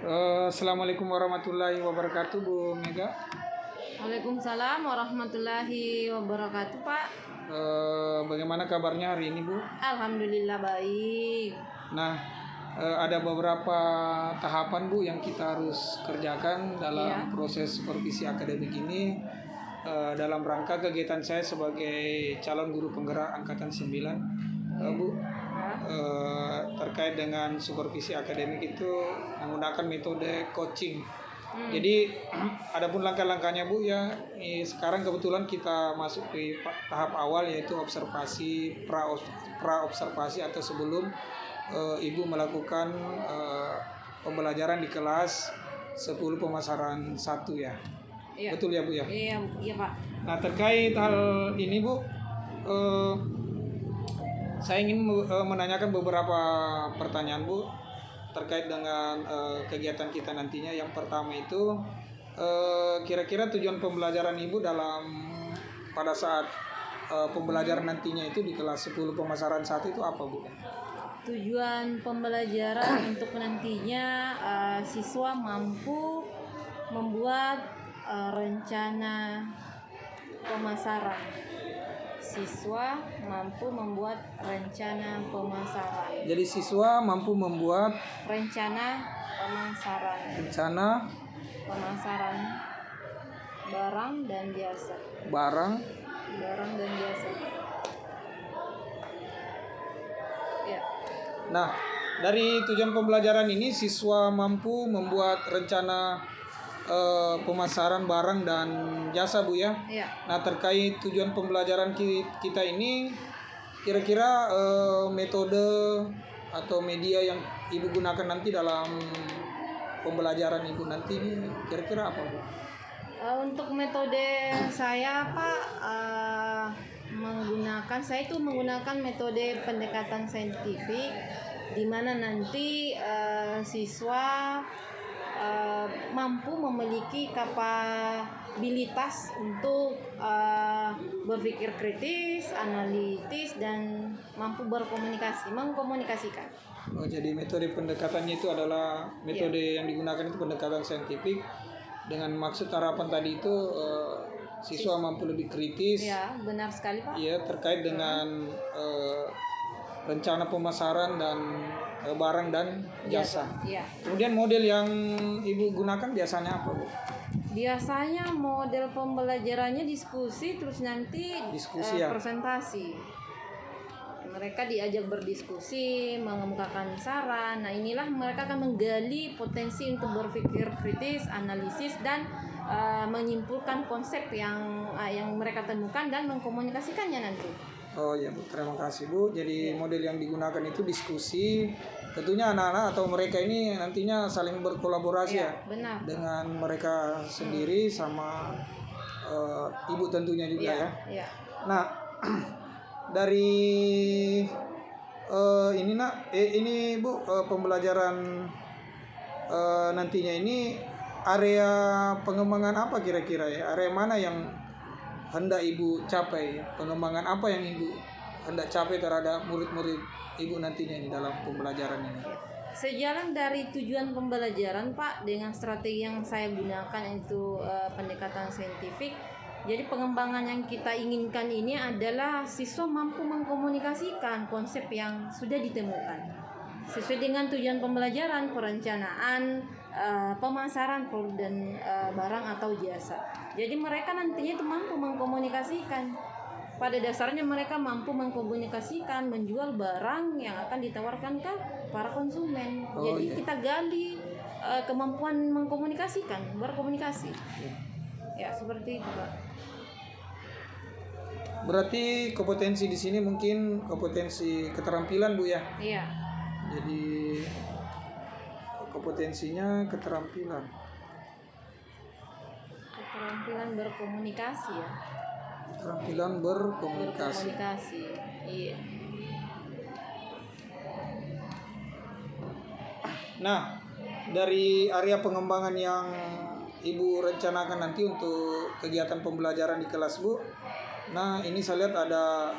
Assalamualaikum warahmatullahi wabarakatuh, Bu Mega. Waalaikumsalam warahmatullahi wabarakatuh, Pak. Bagaimana kabarnya hari ini, Bu? Alhamdulillah baik. Nah, ada beberapa tahapan, Bu, yang kita harus kerjakan dalam Iya. proses supervisi akademik ini, dalam rangka kegiatan saya sebagai calon guru penggerak angkatan 9, Bu. Terkait dengan supervisi akademik itu menggunakan metode coaching. Jadi adapun langkah-langkahnya, Bu, ya sekarang kebetulan kita masuk di tahap awal, yaitu observasi pra observasi atau sebelum Ibu melakukan pembelajaran di kelas 10 pemasaran 1 ya. Iya. Betul ya, Bu ya? Iya, Pak. Nah, terkait hal ini, Bu, saya ingin menanyakan beberapa pertanyaan, Bu, terkait dengan kegiatan kita nantinya. Yang pertama itu, kira-kira tujuan pembelajaran Ibu pada saat pembelajaran nantinya itu di kelas 10 pemasaran 1 itu apa, Bu? Tujuan pembelajaran untuk nantinya siswa mampu membuat rencana pemasaran. Siswa mampu membuat rencana pemasaran. Jadi siswa mampu membuat Rencana pemasaran barang dan jasa. barang dan jasa. Ya. Nah, dari tujuan pembelajaran ini siswa mampu membuat rencana pemasaran barang dan jasa, Bu ya. Iya. Nah, terkait tujuan pembelajaran kita ini, kira-kira metode atau media yang Ibu gunakan nanti dalam pembelajaran Ibu nanti ini kira-kira apa, Bu? Untuk metode saya, Pak, saya menggunakan metode pendekatan saintifik, di mana nanti siswa mampu memiliki kapabilitas untuk berpikir kritis, analitis, dan mampu mengkomunikasikan. Jadi metode pendekatannya itu adalah metode yang digunakan itu pendekatan saintifik, dengan maksud harapan tadi itu siswa mampu lebih kritis. Ya, benar sekali, Pak. Iya, terkait dengan rencana pemasaran dan barang dan jasa. Iya. Kemudian model yang Ibu gunakan biasanya apa, Bu? Biasanya model pembelajarannya diskusi, terus nanti Diskusi, ya? presentasi. Mereka diajak berdiskusi, mengemukakan saran. Nah, inilah mereka akan menggali potensi untuk berpikir kritis, analisis, dan menyimpulkan konsep yang mereka temukan dan mengkomunikasikannya nanti. Oh ya, Bu, terima kasih, Bu. Jadi model yang digunakan itu diskusi. Tentunya anak-anak atau mereka ini nantinya saling berkolaborasi ya, benar, dengan mereka sendiri sama Ibu tentunya juga ya. Iya. Nah, dari ini, Bu, pembelajaran nantinya ini area pengembangan apa kira-kira ya? Area mana yang hendak Ibu capai? Pengembangan apa yang Ibu hendak capai terhadap murid-murid Ibu nantinya ini dalam pembelajaran ini? Sejalan dari tujuan pembelajaran, Pak, dengan strategi yang saya gunakan itu pendekatan saintifik. Jadi pengembangan yang kita inginkan ini adalah siswa mampu mengkomunikasikan konsep yang sudah ditemukan sesuai dengan tujuan pembelajaran, perencanaan, pemasaran produk dan barang atau jasa. Jadi mereka nantinya itu mampu mengkomunikasikan. Pada dasarnya mereka mampu mengkomunikasikan, menjual barang yang akan ditawarkan ke para konsumen. Jadi kita gali kemampuan mengkomunikasikan, berkomunikasi. Ya, seperti itu, Pak. Berarti kompetensi di sini mungkin kompetensi keterampilan, Bu ya? Iya. Jadi kompetensinya keterampilan berkomunikasi ya. Keterampilan berkomunikasi. Iya. Nah, dari area pengembangan yang Ibu rencanakan nanti untuk kegiatan pembelajaran di kelas, Bu. Nah, ini saya lihat ada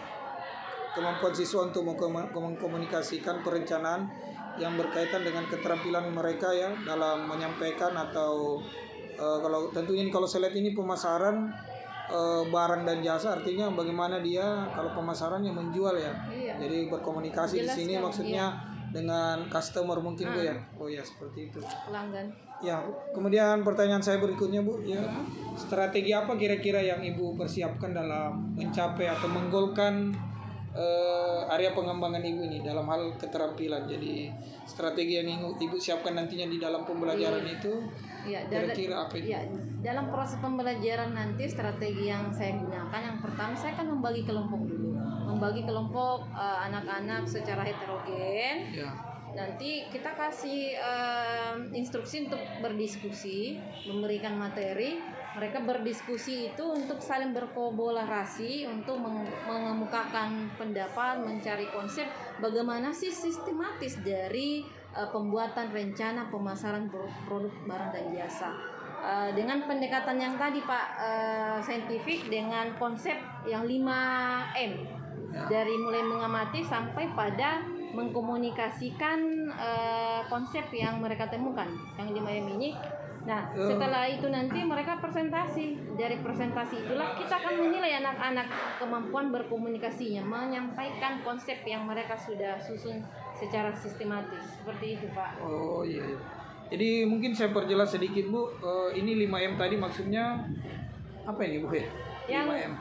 kemampuan siswa untuk mengkomunikasikan perencanaan yang berkaitan dengan keterampilan mereka ya dalam menyampaikan atau kalau tentunya kalau saya lihat ini pemasaran barang dan jasa, artinya bagaimana dia kalau pemasaran yang menjual ya. Iya. Jadi berkomunikasi di Jelas sini kan, maksudnya dengan customer mungkin Bu ya. Oh ya seperti itu. pelanggan. Ya, kemudian pertanyaan saya berikutnya Bu, ya strategi apa kira-kira yang Ibu persiapkan dalam mencapai atau menggolkan area pengembangan Ibu ini dalam hal keterampilan. Jadi strategi yang Ibu siapkan nantinya di dalam pembelajaran itu Ya, kira-kira apa itu? ya, dalam proses pembelajaran nanti strategi yang saya gunakan yang pertama saya akan membagi kelompok dulu. Membagi kelompok anak-anak secara heterogen. Ya. Nanti kita kasih instruksi untuk berdiskusi, memberikan materi. Mereka berdiskusi itu untuk saling berkolaborasi, untuk mengemukakan pendapat, mencari konsep bagaimana sih sistematis dari pembuatan rencana pemasaran produk barang dan jasa. Dengan pendekatan yang tadi Pak, saintifik dengan konsep yang 5M. Dari mulai mengamati sampai pada mengkomunikasikan konsep yang mereka temukan yang 5M ini. Nah, setelah itu nanti mereka presentasi. Dari presentasi itulah kita akan menilai anak-anak kemampuan berkomunikasinya, menyampaikan konsep yang mereka sudah susun secara sistematis. Seperti itu, Pak. Oh iya. Jadi mungkin saya perjelas sedikit Bu, ini 5M tadi maksudnya apa ini Bu ya? Yang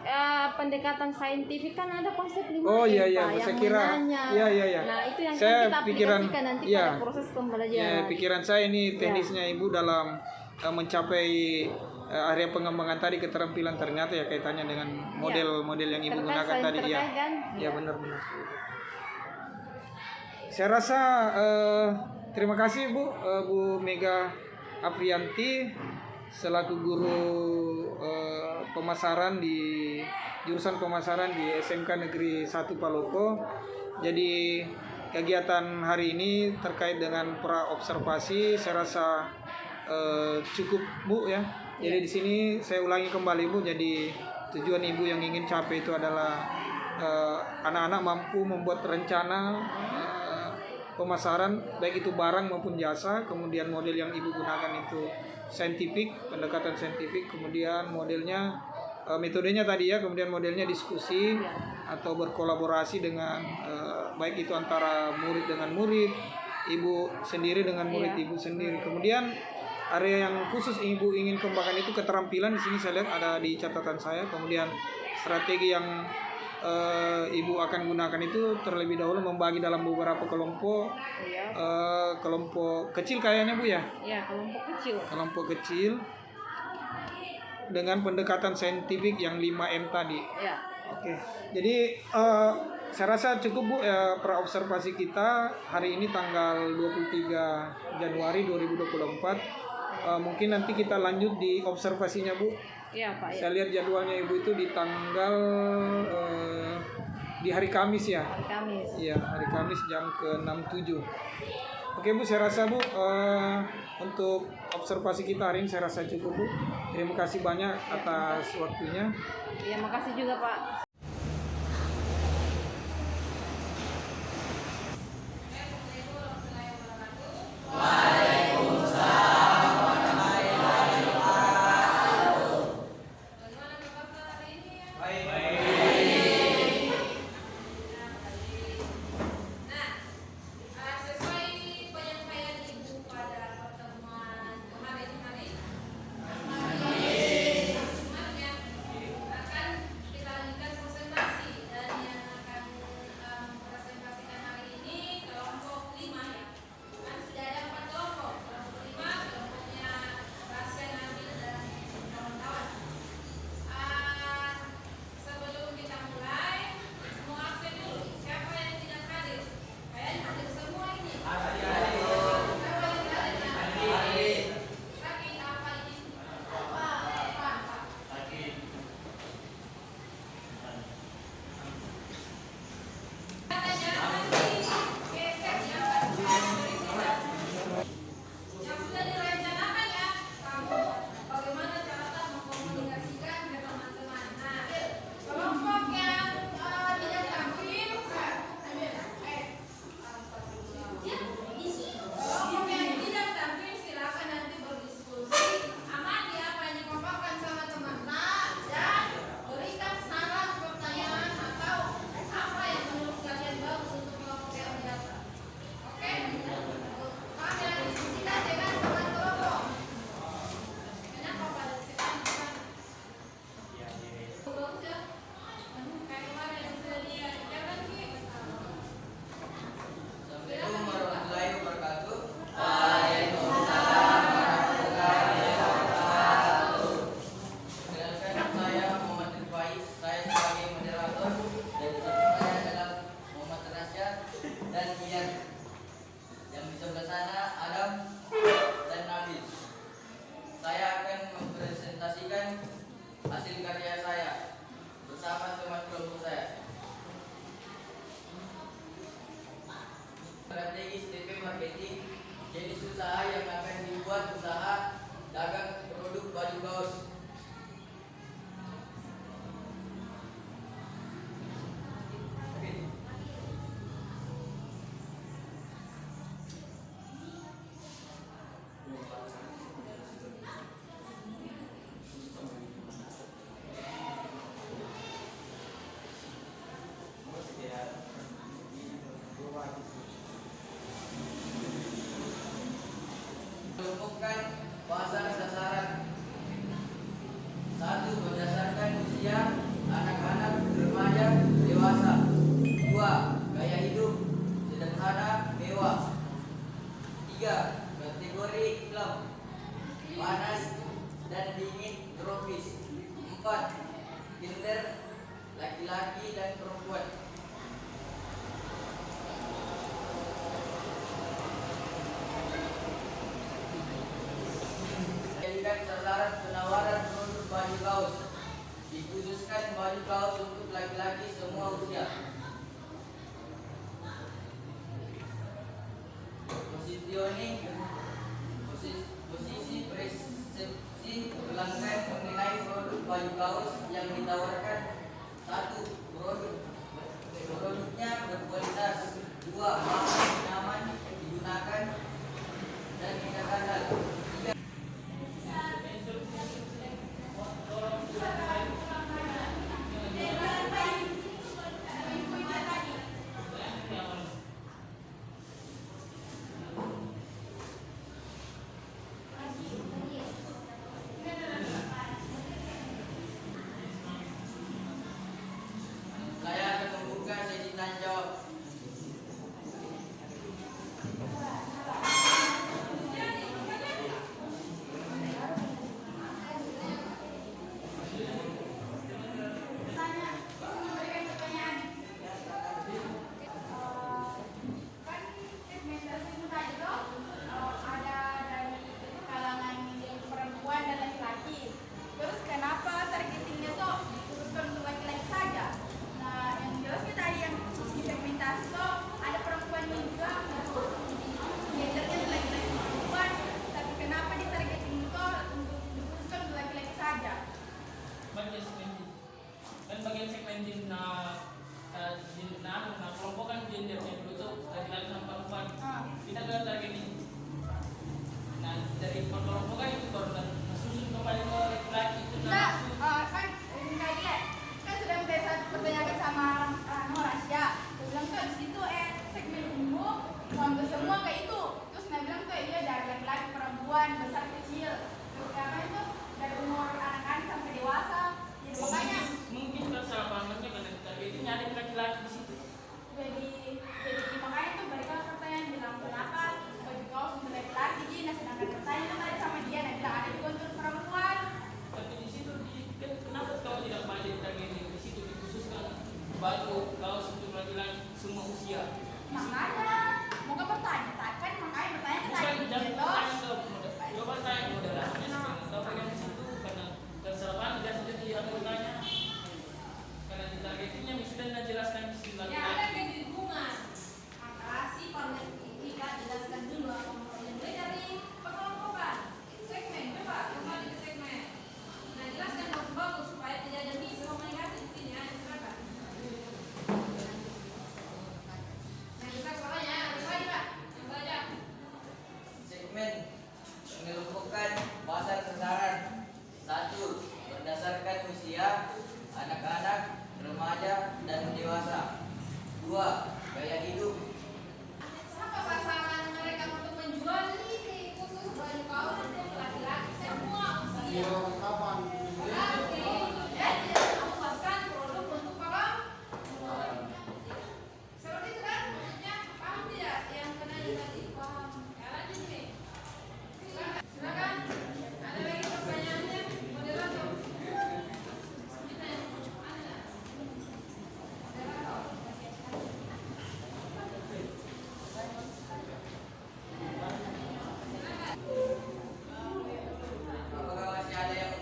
pendekatan saintifik kan ada konsep 5M. Oh iya Pak, saya yang kira. menanya. Iya. Nah, itu yang saya kita aplikasikan nanti pada proses pembelajaran. Ya, pikiran saya ini teknisnya Ibu dalam mencapai area pengembangan tadi keterampilan ternyata ya kaitannya dengan model-model yang Ibu gunakan tadi ya. Kan? Ya benar-benar. Saya rasa terima kasih Bu, Bu Mega Aprianti selaku guru pemasaran di jurusan pemasaran di SMK Negeri 1 Palopo. Jadi kegiatan hari ini terkait dengan pra-observasi saya rasa cukup Bu ya. Jadi di sini saya ulangi kembali Bu, jadi tujuan Ibu yang ingin capai itu adalah anak-anak mampu membuat rencana pemasaran baik itu barang maupun jasa. Kemudian model yang Ibu gunakan itu saintifik, pendekatan saintifik, kemudian modelnya metodenya tadi ya, kemudian modelnya diskusi atau berkolaborasi dengan baik itu antara murid dengan murid, Ibu sendiri dengan murid Ibu sendiri. Kemudian area yang khusus Ibu ingin kembangkan itu keterampilan, di sini saya lihat ada di catatan saya. Kemudian strategi yang Ibu akan gunakan itu terlebih dahulu membagi dalam beberapa kelompok. Kelompok kecil kayaknya Bu ya? Ya, kelompok kecil. Kelompok kecil dengan pendekatan saintifik yang 5M tadi. Ya. Oke. Jadi saya rasa cukup Bu pra-observasi kita hari ini tanggal 23 Januari 2024. Mungkin nanti kita lanjut di observasinya Bu. Iya Pak. Saya lihat jadwalnya Ibu itu di tanggal di hari Kamis ya. Hari Kamis. Iya, hari Kamis jam ke-6.7. Oke Bu, saya rasa Bu untuk observasi kita hari ini saya rasa cukup Bu. Terima kasih banyak atas waktunya. Iya, makasih juga Pak. menentukan pasar sasaran. 1. Berdasarkan usia anak-anak, remaja, dewasa. 2. Gaya hidup sederhana, mewah. 3. Kategori iklim panas dan dingin tropis. 4. Gender laki-laki dan perempuan. Jadikan sasaran penawaran produk baju kaos. Dikhususkan baju kaos untuk laki-laki semua usia. Posisi persepsi pelanggan mengenai produk baju kaos yang ditawarkan. 1. Produknya berkualitas. 2. Nyaman digunakan dan tidak handal. 3. Saya akan membuka sesi tanya jawab. Terus kenapa targetingnya tuh dikhususkan untuk laki-laki saja? Nah, yang jelas kita yang di segmentasi tuh ada perempuan juga, gendernya tuh laki-laki perempuan, tapi kenapa di targeting itu untuk dikhususkan untuk laki-laki saja? Bagian segmenting kan bagian segmenting kelompok kan gendernya dulu tuh laki-laki sama perempuan. Kita ke targeting. Nah dari kelompok itu baru susun kembali ke laki-laki itu. Kita kan kan sudah biasa pertanyakan sama Rasya. Dia bilang tuh di situ segmentingmu ngambil semua kayak itu. Terus dia bilang tuh iya dari laki-laki perempuan besar kecil. Terus karena itu dari umur anak-anak sampai dewasa. Jadi makanya Mungkin kesalahpahamannya karena targetingnya ada laki-laki di situ. jadi makanya tuh mereka pertanyaan bilang kenapa baju kaos untuk laki-laki Gina, sedangkan pertanyaan itu tadi sama dia dan bilang ada juga untuk perempuan. Tapi di situ kenapa kau tidak balik targeting di situ dikhususkan baju kaos untuk laki-laki semua usia. Makanya mau ke bertanya kan makanya bertanya ke Bukan tadi jangan gitu. bertanya ke coba tanya moderasinya kau pegang di situ karena kesalahan tidak sudah dia bertanya karena di targetingnya sudah jelaskan di situ Ya ada kebingungan. Maka si panel ini kan jelaskan dulu apa yang mulai dari pengelompokan segmen. Coba kembali ke segmen. Nah jelaskan bagus supaya tidak ada miskomunikasi di sini ya. Silakan. Nah kita suaranya kembali Pak. Yang baca. Segmen mengelompokan pasar sasaran. 1. Berdasarkan usia anak-anak, remaja, dan dewasa. 2. Gaya hidup. Siapa sasaran mereka untuk menjual ini khusus baju kaos untuk laki-laki semua usia. Berarti dia memasukkan produk untuk perempuan. Seperti itu kan maksudnya? Paham tidak yang kena tadi? Paham. Ya lanjut nih. Silakan. Ada lagi pertanyaannya? Moderator. Apakah masih ada yang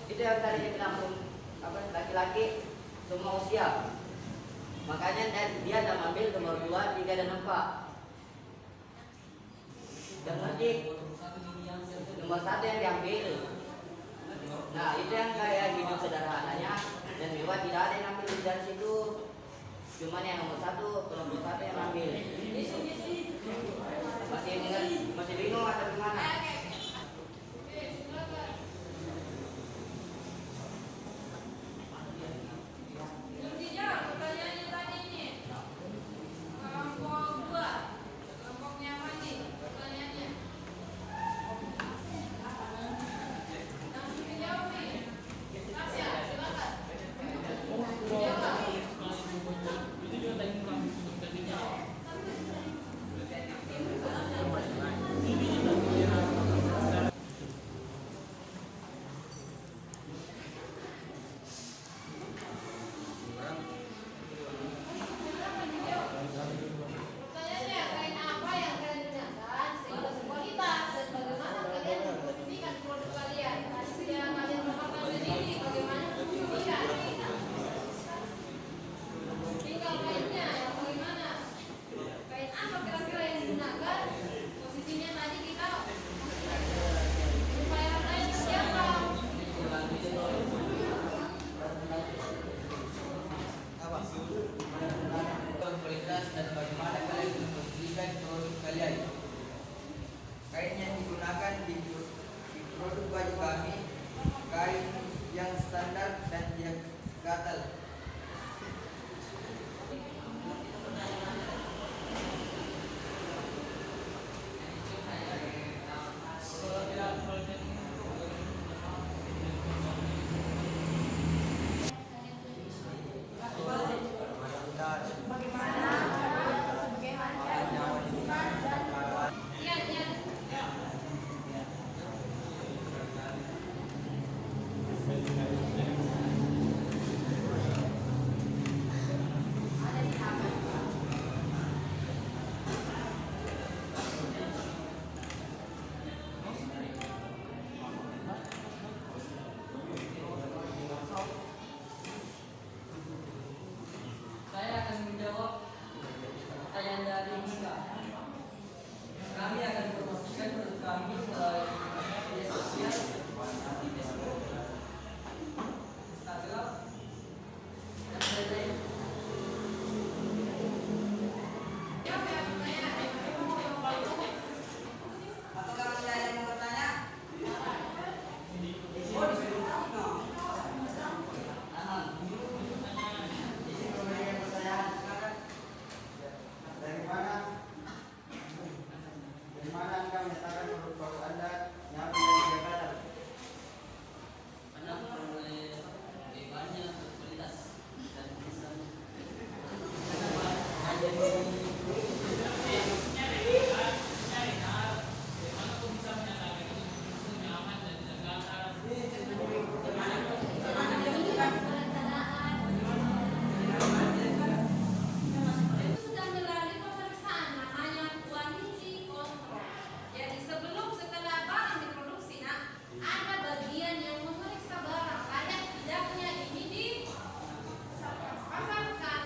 Itu yang tadi bilang laki-laki semua usia. Makanya dia ada ambil nomor 2, 3 dan 4. Dan nanti nomor 1 yang diambil. Nah itu yang kayak hidup sederhananya dan mewah, tidak ada yang ambil dari situ. Cuman yang nomor 1, kelompok 1 yang ambil. Masih bingung atau gimana? Dan bagaimana kalian memposisikan produk kalian. Kain yang digunakan di produk baju kami kain yang standar dan yang gatal. Saya akan menjawab pertanyaan dari Mika. Kami akan mempromosikan produk kami melalui media sosial seperti Facebook, Instagram, dan lain-lain. Apakah masih ada yang mau bertanya? Dari mana Anda menyatakan produk Anda nyaman dan gatal? Karena memperoleh banyak kualitas dan bisa Sudah melalui pemeriksaan namanya quality control. Jadi sebelum setelah barang diproduksi, ada bagian yang memeriksa barang layak tidaknya ini dipasarkan.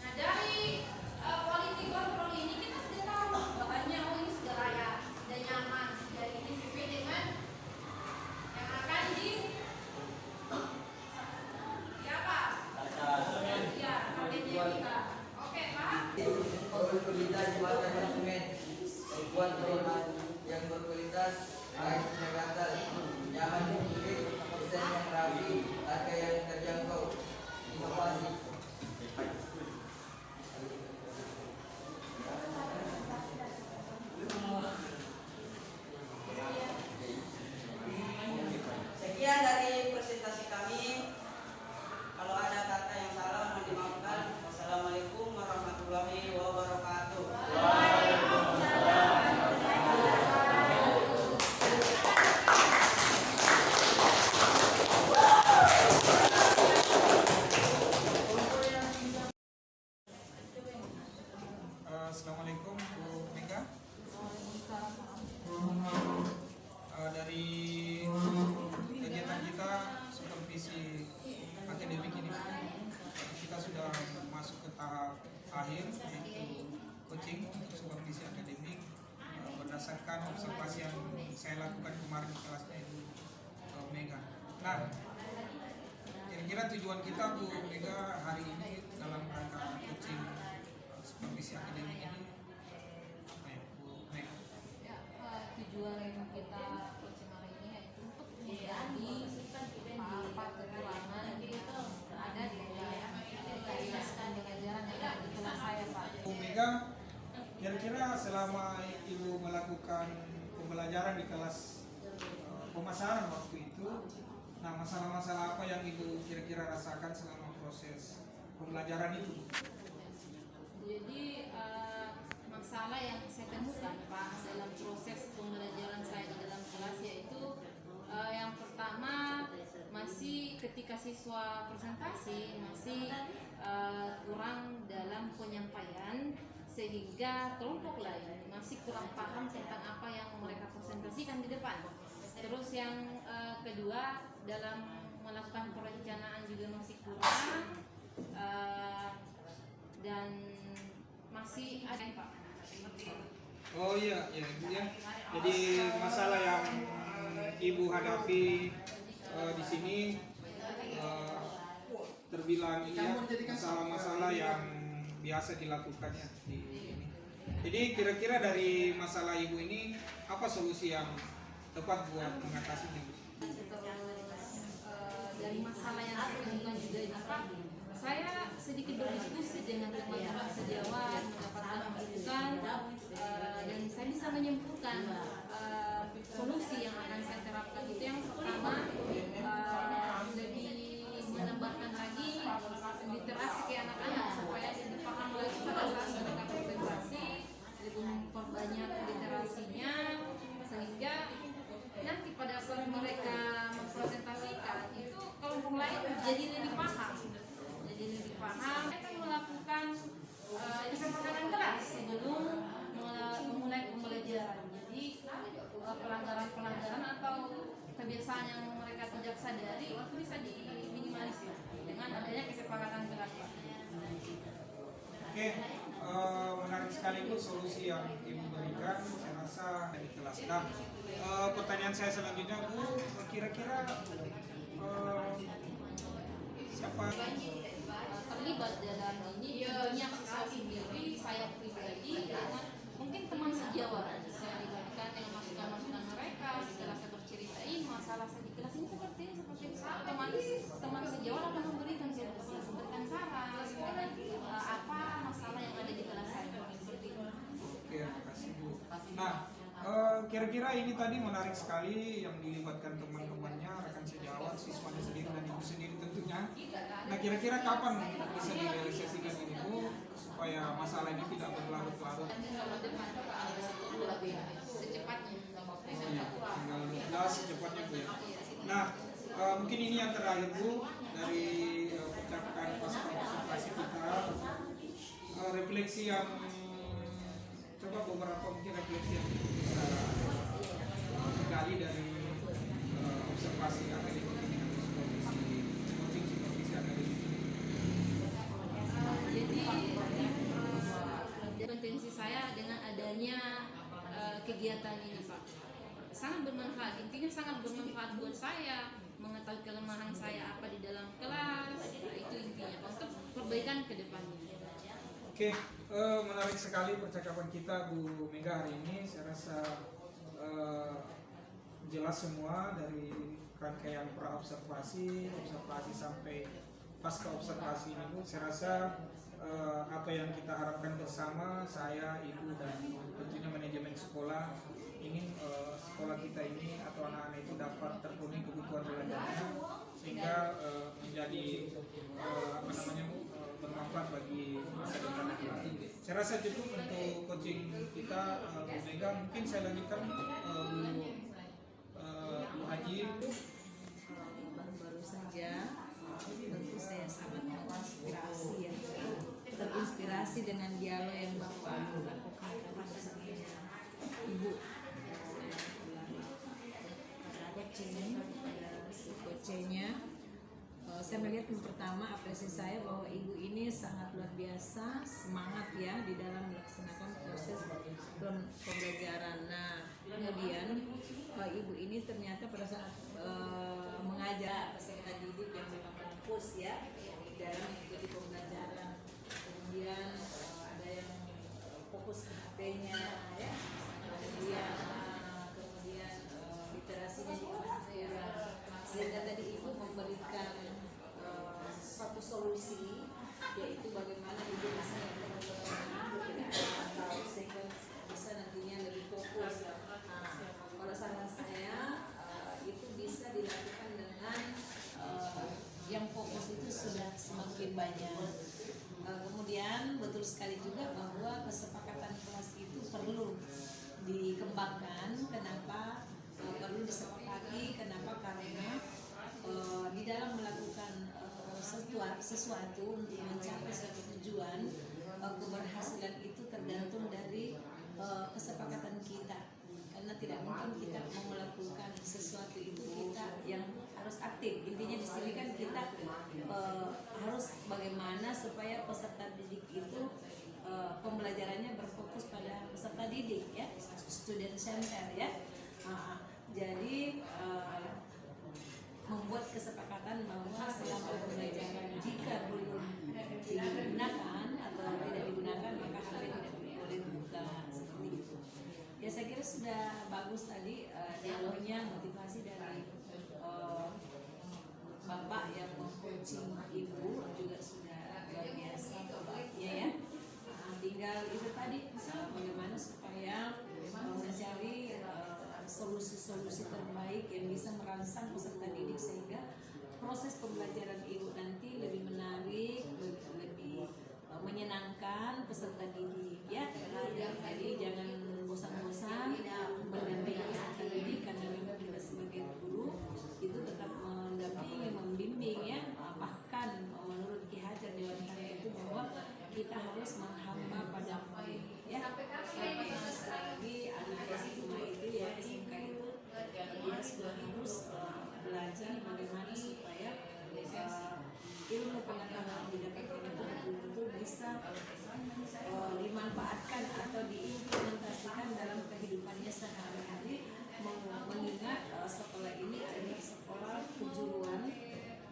Nah dari quality control ini kita sudah tahu bahannya ini sudah layak, sudah nyaman, sudah ini sesuai dengan yang akan di apa? Ya, paketnya kita. Oke, Pak. Produk kualitas buatan konsumen, membuat produk yang berkualitas, kain yang gatal, nyaman dikulik, desain yang rapi, harga yang terjangkau, inovasi. Sekian dari presentasi kami. Kalau ada kata yang salah mohon dimaafkan. Wassalamualaikum warahmatullahi wabarakatuh. akhir, yaitu coaching untuk supervisi akademik berdasarkan observasi yang saya lakukan kemarin di kelasnya Ibu Mega. Nah, kira-kira tujuan kita Bu Mega hari ini dalam rangka coaching supervisi akademik ini apa ya Bu Mega? Ya, tujuan kita coaching hari ini yaitu untuk menjadi apa kekurangan ada di kelas pembelajaran yang ada di kelas saya, Pak. Bu Mega, kira-kira selama Ibu melakukan pembelajaran di kelas pemasaran waktu itu, nah masalah-masalah apa yang Ibu kira-kira rasakan selama proses pembelajaran itu? Jadi masalah yang saya temukan Pak dalam proses pembelajaran saya di dalam kelas yaitu yang pertama masih ketika siswa presentasi masih kurang dalam penyampaian sehingga kelompok lain masih kurang paham tentang apa yang mereka presentasikan di depan. Terus yang kedua dalam melakukan perencanaan juga masih kurang dan masih ada Pak. Oh iya, ya Ibu ya. Jadi masalah yang Ibu hadapi di sini terbilang ya masalah-masalah yang biasa dilakukannya di ini. Jadi kira-kira dari masalah Ibu ini apa solusi yang tepat buat mengatasinya? Dari masalah yang saya temukan juga ini Pak, saya sedikit berdiskusi dengan teman-teman sejawat, mendapatkan masukan dan saya bisa menyimpulkan solusi yang akan saya terapkan itu yang pertama lebih menambahkan lagi literasi ke anak-anak supaya lebih paham lagi pada saat mereka presentasi, lebih memperbanyak literasinya sehingga nanti pada saat mereka mempresentasikan itu kelompok lain jadi lebih paham. Jadi lebih paham, saya akan melakukan kesepakatan kelas sebelum memulai pembelajaran. Jadi pelanggaran-pelanggaran atau kebiasaan yang mereka tidak sadari itu bisa diminimalisir dengan adanya kesepakatan kelas. Oke, menarik sekali Bu solusi yang Ibu berikan, saya rasa di kelas. Nah, pertanyaan saya selanjutnya Bu, kira-kira siapa terlibat dalam ini banyak siswa sendiri, saya pribadi dengan mungkin teman sejawat saya libatkan dengan masukan-masukan mereka setelah saya berceritain masalah saya di kelas ini seperti ini teman sejawat akan memberikan solusi, memberikan saran apa masalah yang ada di kelas saya seperti itu. Oke, terima kasih Bu. Nah, kira-kira ini tadi menarik sekali yang dilibatkan teman-temannya, rekan sejawat, siswanya sendiri dan Ibu sendiri tentunya. Nah, kira-kira kapan bisa direalisasikan ini Bu supaya masalah ini tidak berlarut-larut? Secepatnya. Iya, tinggal 12 secepatnya Bu ya. Nah, mungkin ini yang terakhir Bu dari percakapan pasca observasi kita, refleksi yang coba beberapa mungkin refleksi yang bisa gali dari observasi akademik ini atau supervisi akademik ini. Jadi potensi saya dengan adanya kegiatan ini Pak sangat bermanfaat, intinya sangat bermanfaat buat saya mengetahui kelemahan saya apa di dalam kelas, itu intinya Pak, untuk perbaikan ke depannya. Oke, menarik sekali percakapan kita Bu Mega hari ini. Saya rasa jelas semua dari rangkaian pra-observasi, observasi sampai pasca observasi ini Bu. Saya rasa apa yang kita harapkan bersama, saya, Ibu, dan tentunya manajemen sekolah ingin sekolah kita ini atau anak-anak itu dapat terpenuhi kebutuhan belajarnya sehingga menjadi apa namanya Bu, bermanfaat bagi masa depan kita. Saya rasa cukup untuk coaching kita Bu Mega. Mungkin saya lanjutkan Bu Haji. Baru saja tentu saya sangat terinspirasi ya, terinspirasi dengan dialog yang Bapak lakukan bersama Ibu. Coaching si coachnya Saya melihat yang pertama apresiasi saya bahwa ibu ini sangat luar biasa semangat ya di dalam melaksanakan proses pembelajaran. Nah, kemudian ibu ini ternyata pada saat mengajar peserta didik yang memang fokus ya dalam mengikuti pembelajaran. Kemudian ada yang fokus ke HP-nya ya. Kemudian literasinya juga kurang. Sehingga tadi ibu memberikan suatu solusi, yaitu bagaimana ibu bisa sehingga bisa nantinya lebih fokus. Kalau saran saya itu bisa dilakukan dengan yang fokus itu sudah semakin banyak. Kemudian betul sekali juga bahwa kesepakatan kelas itu perlu dikembangkan. Kenapa perlu disepakati? Kenapa? Karena di dalam melakukan sesuatu untuk mencapai suatu tujuan, keberhasilan itu tergantung dari kesepakatan kita. Karena tidak mungkin kita mau melakukan sesuatu itu kita yang harus aktif. Intinya di sini kan kita harus bagaimana supaya peserta didik itu pembelajarannya berfokus pada peserta didik ya, student center ya. Jadi membuat kesepakatan bahwa selama pembelajaran jika belum digunakan atau tidak digunakan maka HP tidak boleh dibuka, seperti itu. Ya saya kira sudah bagus tadi dialognya, motivasi dari Bapak yang mengcoaching ibu juga sudah luar biasa baiknya ya. Tinggal itu tadi bagaimana supaya mencari solusi-solusi terbaik yang bisa merangsang peserta didik sehingga proses pembelajaran ibu nanti lebih menarik, lebih menyenangkan peserta didik ya. Jadi jangan bosan-bosan mendampingi peserta didik, karena memang kita sebagai guru itu tetap mendampingi, membimbing ya. Bahkan menurut Ki Hajar Dewan Karya itu bahwa kita harus menghamba pada ya. Apalagi anak SMA itu ya, SMK itu dia sudah harus belajar bagaimana supaya ilmu pengetahuan didapatkan itu betul-betul bisa dimanfaatkan atau diimplementasikan dalam kehidupannya sehari-hari. Mengingat sekolah ini adalah sekolah kejuruan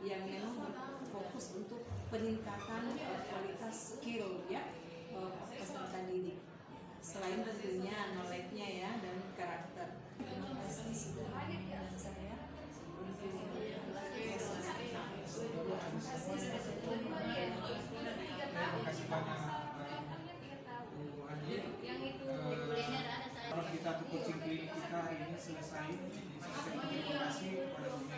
yang memang berfokus untuk peningkatan kualitas skill ya peserta didik, selain tentunya knowledge-nya ya dan karakter. Terima kasih sudah mengundang saya untuk Terima kasih banyak Bu Andi. Kalau kita tuh coaching klinik kita hari ini selesai. Terima kasih kepada Bu